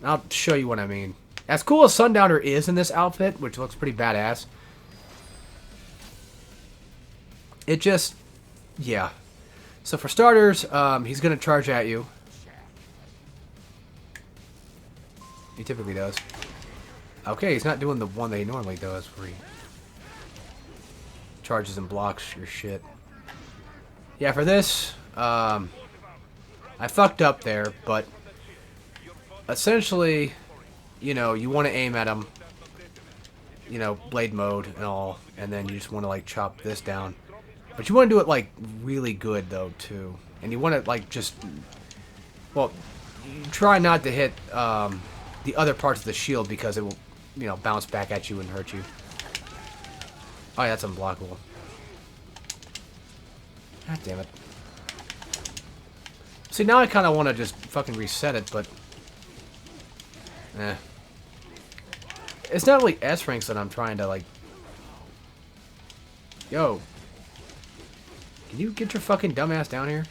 I'll show you what I mean. As cool as Sundowner is in this outfit, which looks pretty badass, it just, yeah. So for starters, he's going to charge at you. He typically does. Okay, he's not doing the one that he normally does, where he charges and blocks your shit. Yeah, for this, I fucked up there, but essentially, you know, you want to aim at him, you know, blade mode and all, and then you just want to, like, chop this down. But you want to do it, like, really good, though, too. And you want to, like, just, well, you try not to hit the other parts of the shield because it will, you know, bounce back at you and hurt you. Oh, yeah, that's unblockable. God damn it. See, now I kind of want to just fucking reset it, but it's not really S ranks that I'm trying to, like... Yo. Can you get your fucking dumbass down here?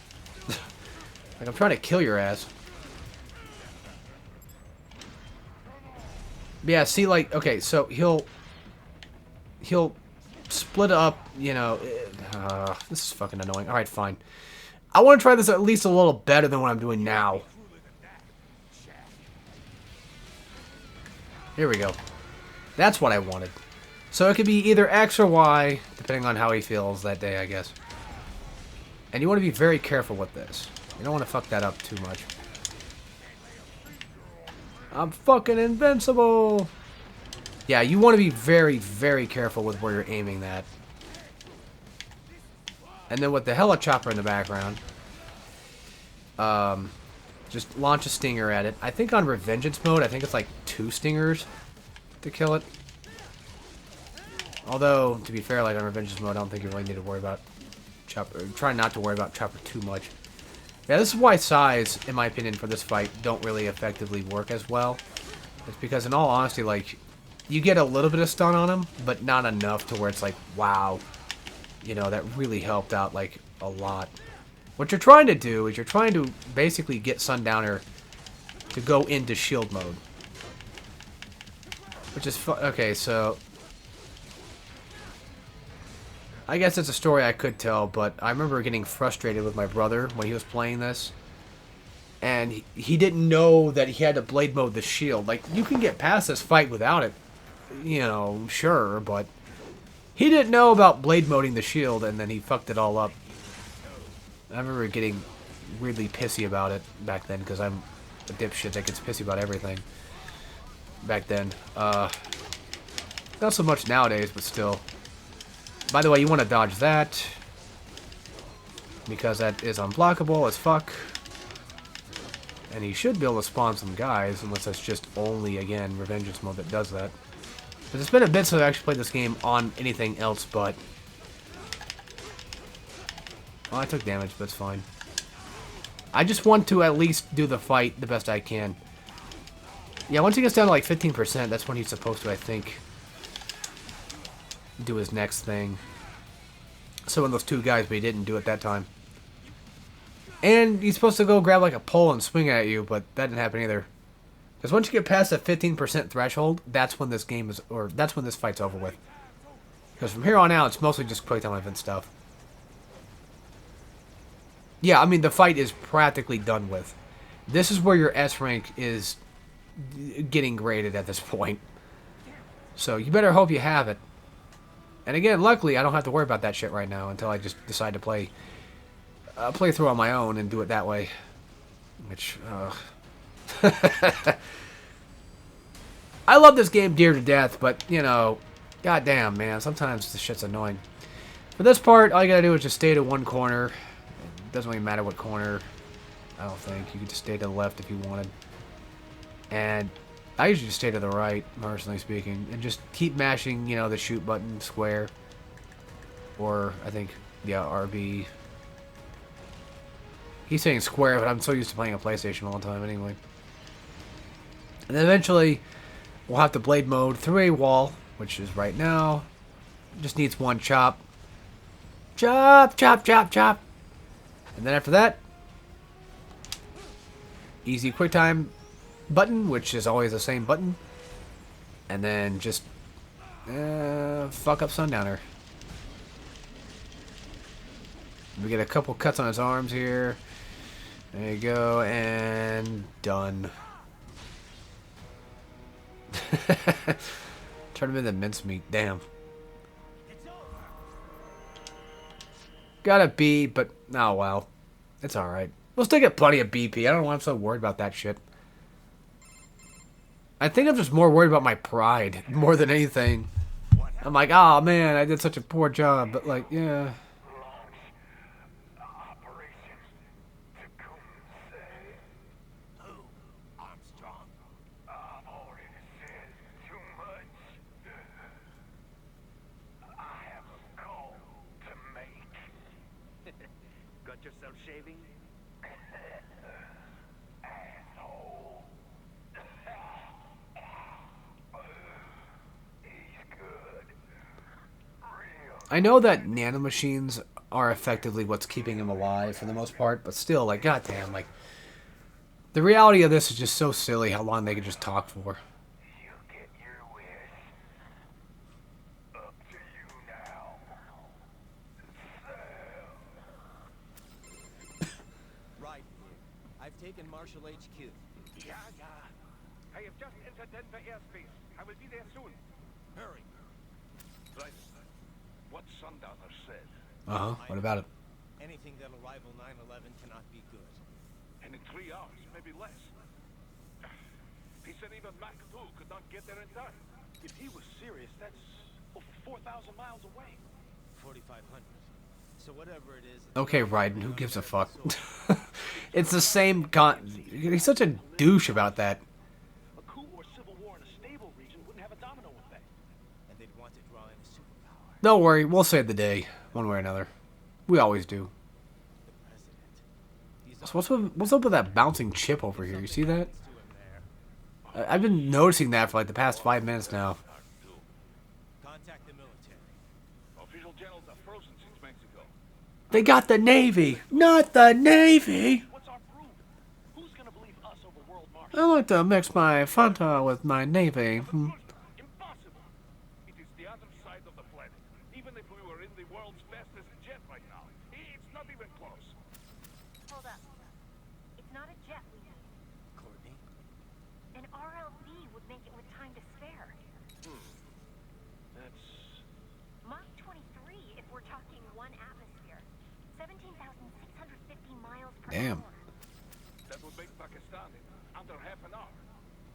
Like, I'm trying to kill your ass. But yeah, see, like, okay, so he'll split up, you know... this is fucking annoying. Alright, fine. I want to try this at least a little better than what I'm doing now. Here we go. That's what I wanted. So it could be either X or Y, depending on how he feels that day, I guess. And you want to be very careful with this. You don't want to fuck that up too much. I'm fucking invincible! Yeah, you want to be very, very careful with where you're aiming that. And then with the helichopper in the background, just launch a stinger at it. I think on Revengeance mode, I think it's like 2 stingers to kill it. Although, to be fair, like on Revengeance mode, I don't think you really need to worry about chopper. Try not to worry about chopper too much. Yeah, this is why size, in my opinion, for this fight, don't really effectively work as well. It's because, in all honesty, like, you get a little bit of stun on him, but not enough to where it's like, wow. You know, that really helped out, like, a lot. What you're trying to do is you're trying to basically get Sundowner to go into shield mode. Which is okay, so I guess it's a story I could tell, but I remember getting frustrated with my brother when he was playing this. And he didn't know that he had to blade mode the shield. Like, you can get past this fight without it, you know, sure, but he didn't know about blade moding the shield, and then he fucked it all up. I remember getting weirdly pissy about it back then, because I'm a dipshit that gets pissy about everything back then. Not so much nowadays, but still. By the way, you want to dodge that, because that is unblockable as fuck. And he should be able to spawn some guys, unless that's just only, again, Revengeance mode that does that. But it's been a bit since I've actually played this game on anything else, but... Well, I took damage, but it's fine. I just want to at least do the fight the best I can. Yeah, once he gets down to like 15%, that's when he's supposed to, I think, do his next thing. So one of those two guys, but he didn't do it that time. And he's supposed to go grab like a pole and swing at you, but that didn't happen either. Because once you get past the 15% threshold, that's when this game is, or that's when this fight's over with. Because from here on out, it's mostly just quick time event stuff. Yeah, I mean, the fight is practically done with. This is where your S rank is getting graded at this point. So you better hope you have it. And again, luckily, I don't have to worry about that shit right now until I just decide to play through on my own and do it that way. Which, I love this game dear to death, but, you know, goddamn, man, sometimes this shit's annoying. For this part, all you gotta do is just stay to one corner. It doesn't really matter what corner, I don't think. You could just stay to the left if you wanted. And I usually just stay to the right, personally speaking, and just keep mashing, you know, the shoot button, square, or, I think, yeah, RB. He's saying square, but I'm so used to playing a PlayStation all the time anyway. And then eventually, we'll have to blade mode through a wall, which is right now. Just needs one chop. Chop, chop, chop, chop. And then after that, easy quick time button, which is always the same button. And then just fuck up Sundowner. We get a couple cuts on his arms here. There you go, and done. Turn him into mincemeat, damn. Got a B, but oh well. It's alright. We'll still get plenty of BP. I don't know why I'm so worried about that shit. I think I'm just more worried about my pride more than anything. I'm like, oh man, I did such a poor job, but like, yeah. Got yourself shaving? Asshole. He's good. Real. I know that nanomachines are effectively what's keeping him alive for the most part, but still, like, goddamn, like, the reality of this is just so silly how long they could just talk for. You get your wish. Up to you now. Right. I've taken Marshall HQ. Yeah. I have just entered Denver airspace. I will be there soon. Hurry. Right. What Sundowner said. What about it? Anything that'll rival 9/11 cannot be good. And in 3 hours, maybe less. He said even Mach 2 could not get there in time. If he was serious, that's over 4,000 miles away. 4,500. So whatever it is. Okay, Raiden, who gives a fuck? It's the same he's such a douche about that. A coup or civil war in a stable region wouldn't have a domino effect. And they'd want to draw in a superpower. Don't worry, we'll save the day, one way or another. We always do. The So what's up with that bouncing chip over here? You see that? I've been noticing that for like the past 5 minutes now. Contact the military. Official channels are frozen since Mexico. They got the Navy, not the Navy. What's our proof? Who's gonna believe us over world market? I like to mix my Fanta with my Navy. Hmm. Impossible. It is the other side of the planet. Even if we were in the world's fastest jet right now, it's not even close. Hold up. It's not a jet we need. Courtney? An RLV would make it with time to spare. That's... Mach 23 if we're talking 1 atmosphere. 17,650 miles per Damn. hour. That would make Pakistan in under half an hour.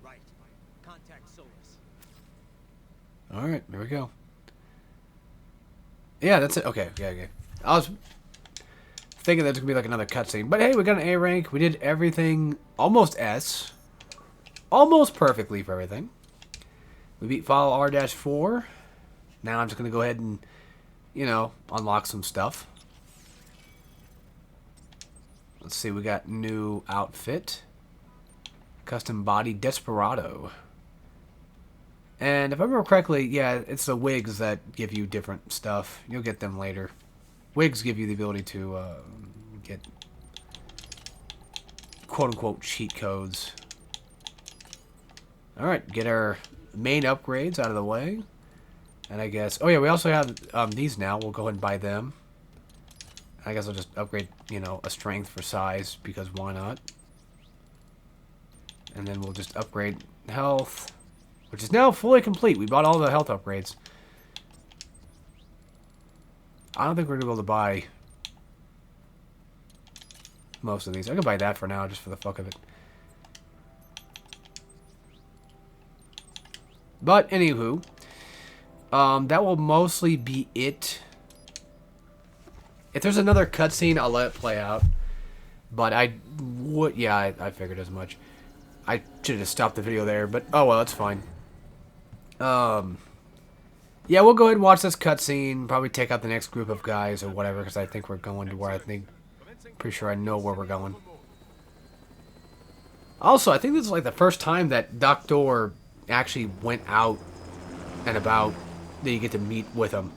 Right. Contact Solus. Alright, here we go. Yeah, that's it. Okay, okay. I was thinking there's gonna be like another cutscene. But hey, we got an A rank. We did everything almost S. Almost perfectly for everything. We beat file R-4. Now I'm just gonna go ahead and, you know, unlock some stuff. Let's see, we got new outfit. Custom body Desperado. And if I remember correctly, yeah, it's the wigs that give you different stuff. You'll get them later. Wigs give you the ability to get quote-unquote cheat codes. Alright, get our main upgrades out of the way. And I guess... Oh yeah, we also have these now. We'll go ahead and buy them. I guess I'll just upgrade, you know, a strength for size, because why not? And then we'll just upgrade health, which is now fully complete. We bought all the health upgrades. I don't think we're going to be able to buy most of these. I can buy that for now, just for the fuck of it. But, anywho, that will mostly be it. If there's another cutscene, I'll let it play out. But I would... Yeah, I figured as much. I should have stopped the video there, but... Oh, well, that's fine. Yeah, we'll go ahead and watch this cutscene. Probably take out the next group of guys or whatever, because I think we're going to where I think... Pretty sure I know where we're going. Also, I think this is like the first time that Doctor actually went out and about that you get to meet with him.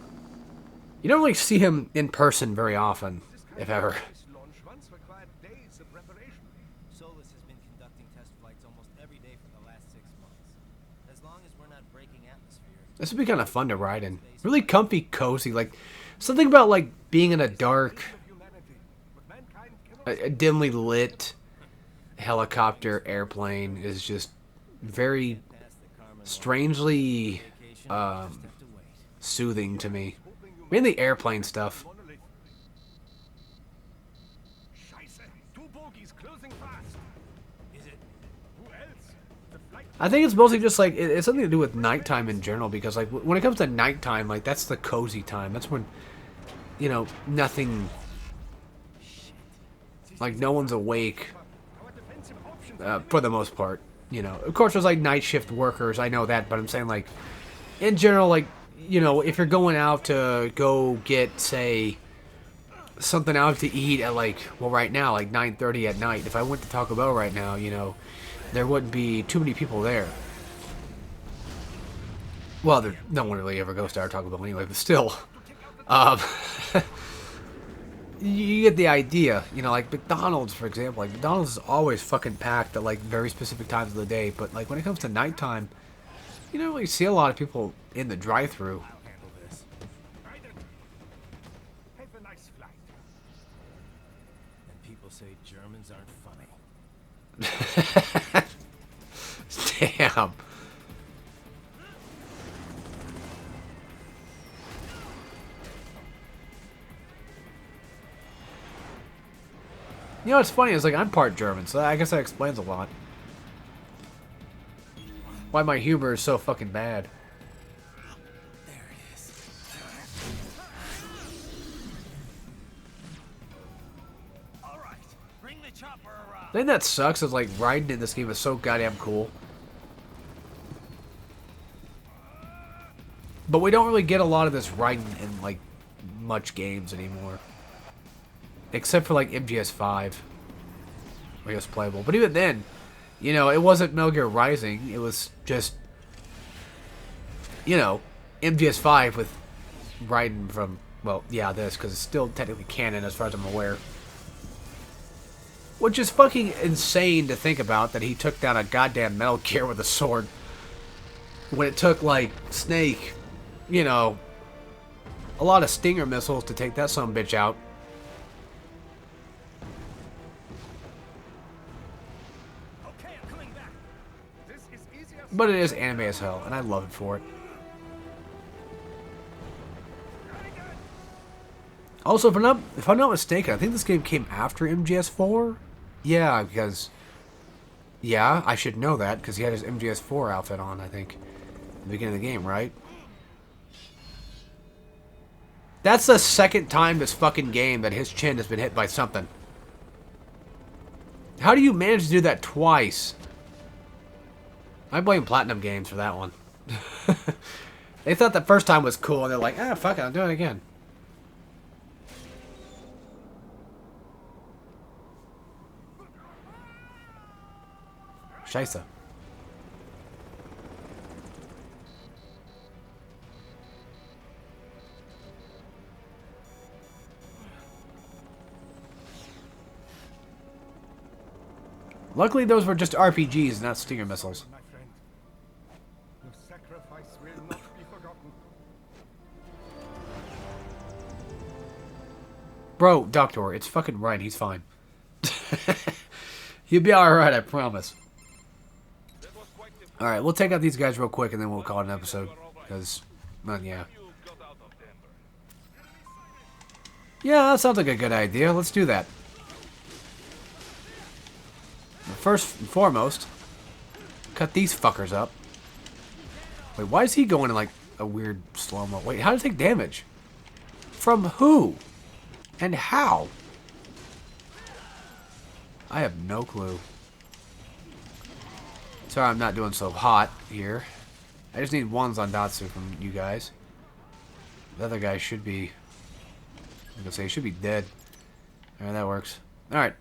You don't really see him in person very often, if ever. This launch once required days of preparation. Solus has been conducting test flights almost every day for the last 6 months. As long as we're not breaking atmosphere. This would be kind of fun to ride in. Really comfy, cozy. Like, something about, like, being in a dark, Humanity. But mankind cannot a dimly lit helicopter airplane is just very Past the Carmen strangely vacation, just have to wait. soothing to me. Mainly airplane stuff. monolith. Scheiße. 2 bogies closing fast. Is it? Who else? The flight... I think it's mostly just like it's something to do with nighttime in general, because like when it comes to nighttime, like that's the cozy time. That's when, you know, nothing, like no one's awake Our defensive options... for the most part. You know, of course there's like night shift workers. I know that, but I'm saying like in general, like, you know, if you're going out to go get, say, something out to eat at like, well, right now, like 9:30 at night. If I went to Taco Bell right now, you know, there wouldn't be too many people there. Well, there, no one really ever goes to our Taco Bell anyway, but still, you get the idea. You know, like McDonald's, for example. Like McDonald's is always fucking packed at like very specific times of the day. But like when it comes to nighttime, you don't really see a lot of people in the drive-thru. I'll handle this. Raiden, have a nice flight. And people say Germans aren't funny. Damn. You know what's funny is like I'm part German, so I guess that explains a lot. Why my humor is so fucking bad. There it is. All right, bring the chopper around. The thing that sucks is like riding in this game is so goddamn cool. But we don't really get a lot of this riding in like much games anymore. Except for like MGS5. Where it was playable. But even then, you know, it wasn't Metal Gear Rising. It was just, you know, MGS5 with riding from, well, yeah, this, because it's still technically canon as far as I'm aware. Which is fucking insane to think about, that he took down a goddamn Metal Gear with a sword. When it took, like, Snake, you know, a lot of Stinger missiles to take that sumbitch out. Okay, I'm coming back. This is easier. But it is anime as hell, and I love it for it. Also, if I'm not mistaken, I think this game came after MGS4. Yeah, because I should know that because he had his MGS4 outfit on. I think at the beginning of the game, right? That's the second time this fucking game that his chin has been hit by something. How do you manage to do that twice? I blame Platinum Games for that one. They thought the first time was cool, and they're like, ah, fuck it, I'll do it again. Scheisse. Luckily, those were just RPGs, not Stinger missiles. My friend, your sacrifice will not be forgotten. Bro, Doctor, it's fucking right. He's fine. He'll be alright, I promise. Alright, we'll take out these guys real quick and then we'll call it an episode. Because, well, yeah. Yeah, that sounds like a good idea. Let's do that. First and foremost, cut these fuckers up. Wait, why is he going in like a weird slow-mo? Wait, how to take damage? From who? And how? I have no clue. Sorry I'm not doing so hot here. I just need ones on Datsu from you guys. The other guy should be... I'm gonna say he should be dead. Alright, that works. Alright.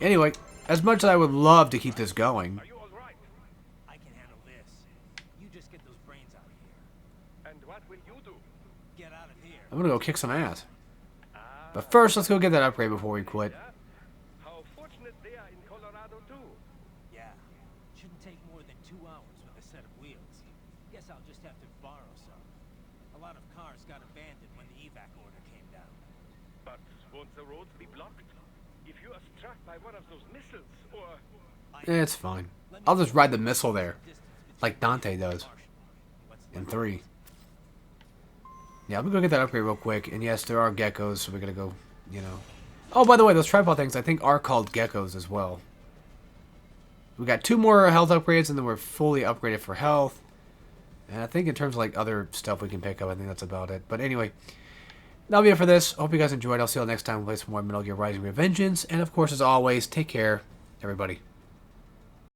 Anyway, as much as I would love to keep this going... Are you all right? I can handle this. You just get those brains out of here. And what will you do? Get out of here. I'm gonna go kick some ass. But first, let's go get that upgrade before we quit. How fortunate they are in Colorado too. Yeah. Shouldn't take more than 2 hours with a set of wheels. Guess I'll just have to borrow some. A lot of cars got abandoned when the evac order came down. But won't the roads be blocked? If you are struck by one of those missiles, or... It's fine. I'll just ride the missile there. Like Dante does. In 3. Yeah, I'm gonna go get that upgrade real quick. And yes, there are geckos, so we're gonna go, you know. Oh, by the way, those tripod things I think are called geckos as well. We got 2 more health upgrades, and then we're fully upgraded for health. And I think in terms of like other stuff we can pick up, I think that's about it. But anyway, that'll be it for this. Hope you guys enjoyed. I'll see you all next time. We'll play some more Metal Gear Rising Revengeance. And of course, as always, take care, everybody.